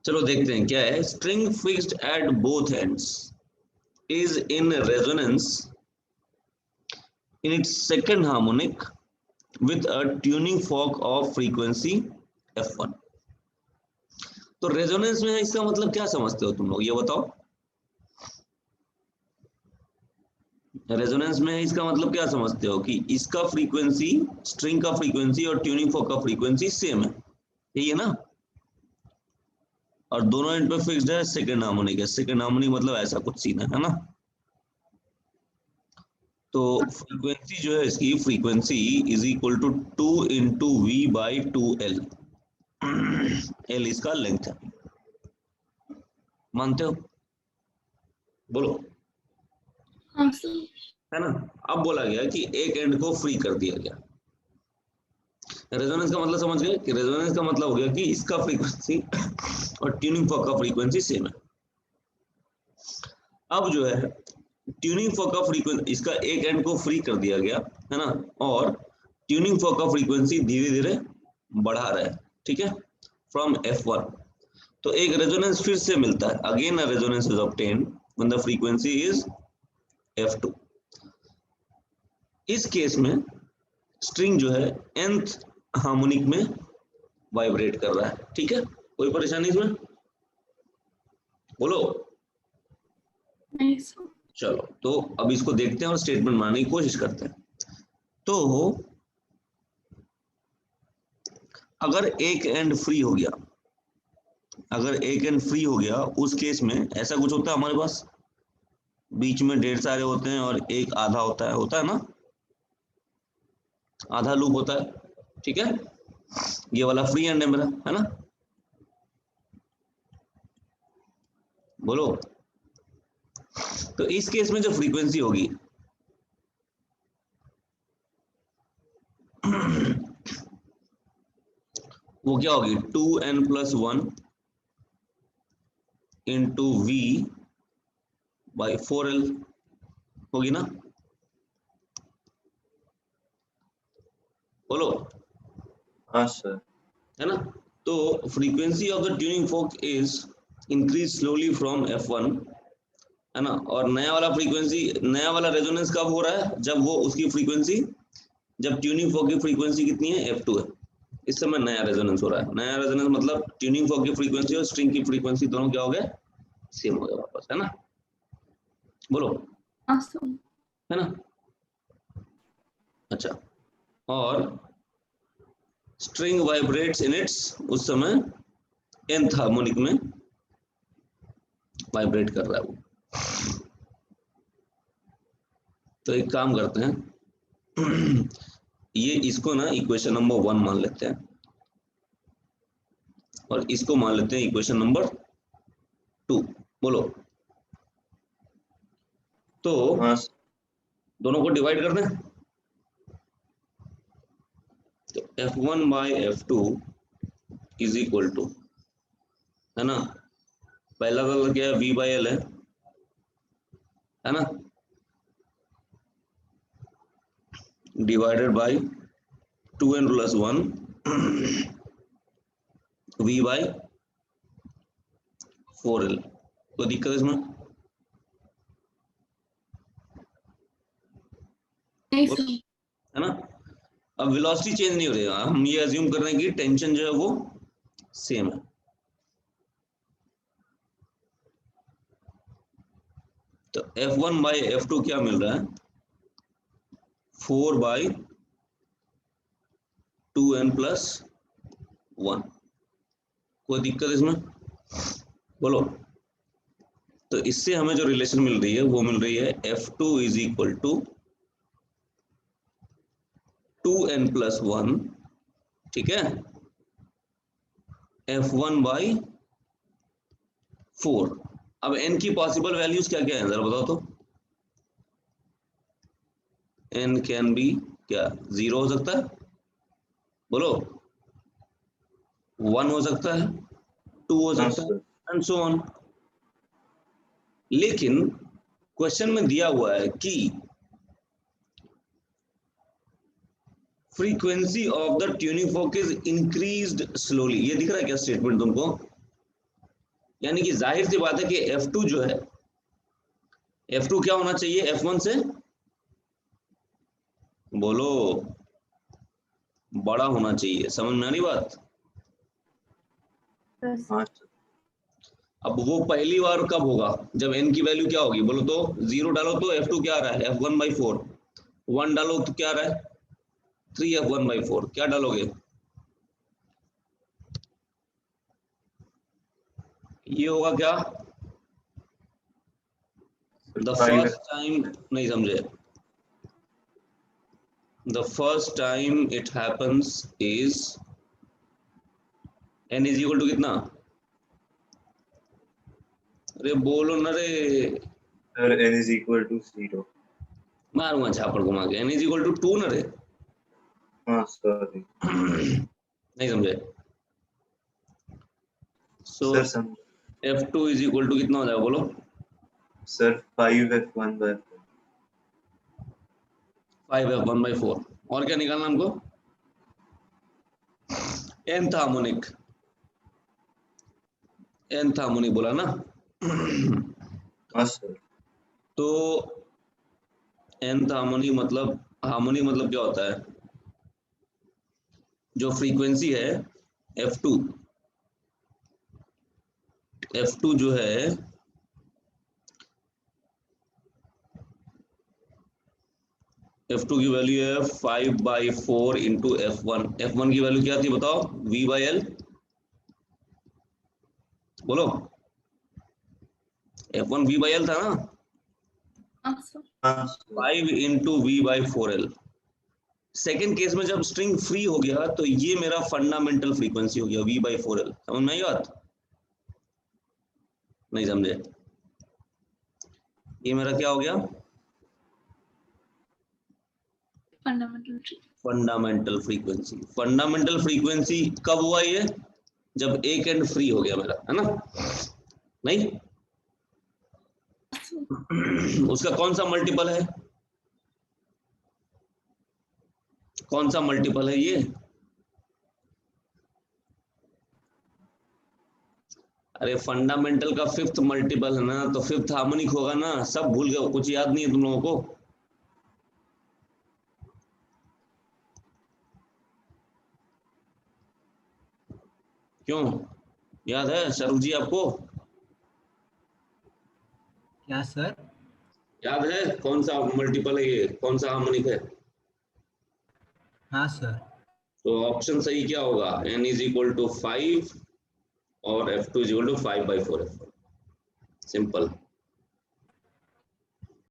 चलो देखते हैं क्या है। String fixed at both ends is in resonance in its second harmonic with a tuning fork of frequency f1। तो resonance में है इसका मतलब क्या समझते हो तुम लोग, ये बताओ। रेजोनेंस में है इसका मतलब क्या समझते हो कि इसका फ्रीक्वेंसी, स्ट्रिंग का फ्रीक्वेंसी और ट्यूनिंग फोक का फ्रीक्वेंसी सेम है, यही है ना। और दोनों एंड पे फिक्स्ड है, सेकंड हार्मोनिक है। सेकंड हार्मोनिक मतलब ऐसा कुछ सीन है ना। तो फ्रीक्वेंसी जो है इसकी, frequency is equal to 2 × V/2L। L इसका लेंथ है, मानते हो? बोलो। हाँ सर। है ना। अब बोला गया कि एक एंड को फ्री कर दिया गया। रेजोनेंस का मतलब समझ गए कि रेजोनेंस का मतलब हो गया कि इसका फ्रीक्वेंसी और ट्यूनिंग फॉर्क का फ्रीक्वेंसी सेम है। अब जो है ट्यूनिंग फॉर्क का फ्रीक्वेंसी, इसका एक एंड को फ्री कर दिया गया है ना, और ट्यूनिंग फॉर्क का फ्रीक्वेंसी धीरे धीरे बढ़ा रहा है, ठीक है, फ्रॉम f1। तो एक रेजोनेंस फिर से मिलता है, again a resonance is obtained when the frequency is f2। इस केस में स्ट्रिंग जो है nth हार्मोनिक में वाइब्रेट कर रहा है, ठीक है। कोई परेशानी इसमें, बोलो। नहीं सर। चलो तो अब इसको देखते हैं और स्टेटमेंट बनाने की कोशिश करते हैं। तो अगर एक एंड फ्री हो गया, अगर एक एंड फ्री हो गया, उस केस में ऐसा कुछ होता है हमारे पास, बीच में ढेर सारे होते हैं और एक आधा होता है ना, आधा लूप होता है, ठीक है। ये वाला फ्री एंड है मेरा, है ना। बोलो। तो इस केस में जो फ्रीक्वेंसी होगी वो क्या होगी, 2n+1 इंटू V/4L होगी ना। बोलो। हाँ सर। है ना। तो frequency of the tuning folk is increase slowly from f1, है ना। और नया वाला फ्रीक्वेंसी, नया वाला रेजोनेंस कब हो रहा है, जब वो उसकी फ्रीक्वेंसी, जब ट्यूनिंग फोक की फ्रीक्वेंसी कितनी है, f2 है। इस समय नया रेजोनेंस हो रहा है। नया रेजोनेंस मतलब ट्यूनिंग फोक की फ्रीक्वेंसी और स्ट्रिंग की फ्रीक्वेंसी दोनों क्या हो गए, सेम हो गए वापस, है ना। बोलो। हाँ सर। है ना। अच्छा, और स्ट्रिंग वाइब्रेट्स इन इट्स, उस समय nth हार्मोनिक में वाइब्रेट कर रहा है वो। तो एक काम करते हैं ये इसको ना इक्वेशन नंबर 1 मान लेते हैं और इसको मान लेते हैं इक्वेशन नंबर 2। बोलो। तो हाँ दोनों को डिवाइड कर दें। तो f1/f2 इज इक्वल टू, है ना, पहला वाला क्या है, V/L है ना, डिवाइडेड बाय 2n+1 V/4L। कोई दिक्कत इसमें? नहीं सर। है ना। अब वेलोसिटी चेंज नहीं हो रही है, हम ये अज्यूम कर रहे हैं कि टेंशन जो है वो सेम है। तो f1/f2 क्या मिल रहा है, 4/2n+1। कोई दिक्कत इसमें, बोलो। तो इससे हमें जो रिलेशन मिल रही है वो मिल रही है f2 is equal to 2n+1, ठीक है, f1/4। अब n की पॉसिबल वैल्यूज क्या क्या है जरा बताओ तो। n कैन बी क्या, 0 हो सकता है, बोलो, 1 हो सकता है, 2 हो हाँ सकता है, सर। And so on. लेकिन क्वेश्चन में दिया हुआ है कि frequency of the tuning folk is increased slowly. ये दिख रहा है क्या स्टेटमेंट तुमको? यानी कि जाहिर सी बात है कि F2 जो है, F2 क्या होना चाहिए F1 से, बोलो, बड़ा होना चाहिए। समझ में आ रही बात? हाँ सर। अब वो पहली बार कब होगा, जब n की वैल्यू क्या होगी, बोलो तो 0 डालो तो F2 क्या आ रहा है F1/4, 1 डालो तो क्या आ रहा है 3F1/4, क्या डालोगे, ये होगा क्या, द फर्स्ट टाइम, नहीं समझे, the first time it happens is n is equal to कितना, अरे बोलो न रे, sir n is equal to 0। मारूंगा झापड़ घुमा के, n इज इक्वल टू 2 न रे। हाँ सॉरी नहीं समझे, सो सर समझ। F2 इज इक्वल टू कितना हो जाएगा बोलो, सर 5F1/4। 5F1/4, और क्या निकालना हमको, nth हार्मोनिक, nth हार्मोनिक बोला ना। हाँ सर। तो nth हार्मोनिक मतलब क्या होता है, जो फ्रीक्वेंसी है F2 जो है F2 की वैल्यू है 5/4 इंटू F1 की वैल्यू क्या थी बताओ, V/L, बोलो, F1 V/L था ना, हाँ सर। हाँ sir. 5 into V/4L। Second case में जब स्ट्रिंग फ्री हो गया तो ये मेरा फंडामेंटल फ्रीक्वेंसी हो गया V/4L। समझ में आई बात, नहीं समझे, ये मेरा क्या हो गया, फंडामेंटल फ्रीक्वेंसी। फंडामेंटल फ्रीक्वेंसी कब हुआ ये, जब एक एंड फ्री हो गया मेरा, है ना, नहीं उसका कौन सा मल्टीपल है, कौन सा मल्टीपल है ये, अरे फंडामेंटल का फिफ्थ मल्टीपल है ना, तो फिफ्थ हार्मोनिक होगा ना। सब भूल गए, कुछ याद नहीं है तुम लोगों को, क्यों, याद है स्वरूप जी आपको, क्या सर? याद है कौन सा मल्टीपल है ये, कौन सा हार्मोनिक है, हाँ सर। तो ऑप्शन सही क्या होगा, n इज इक्वल टू 5 और F2 is equal to 5/4 F1, simple.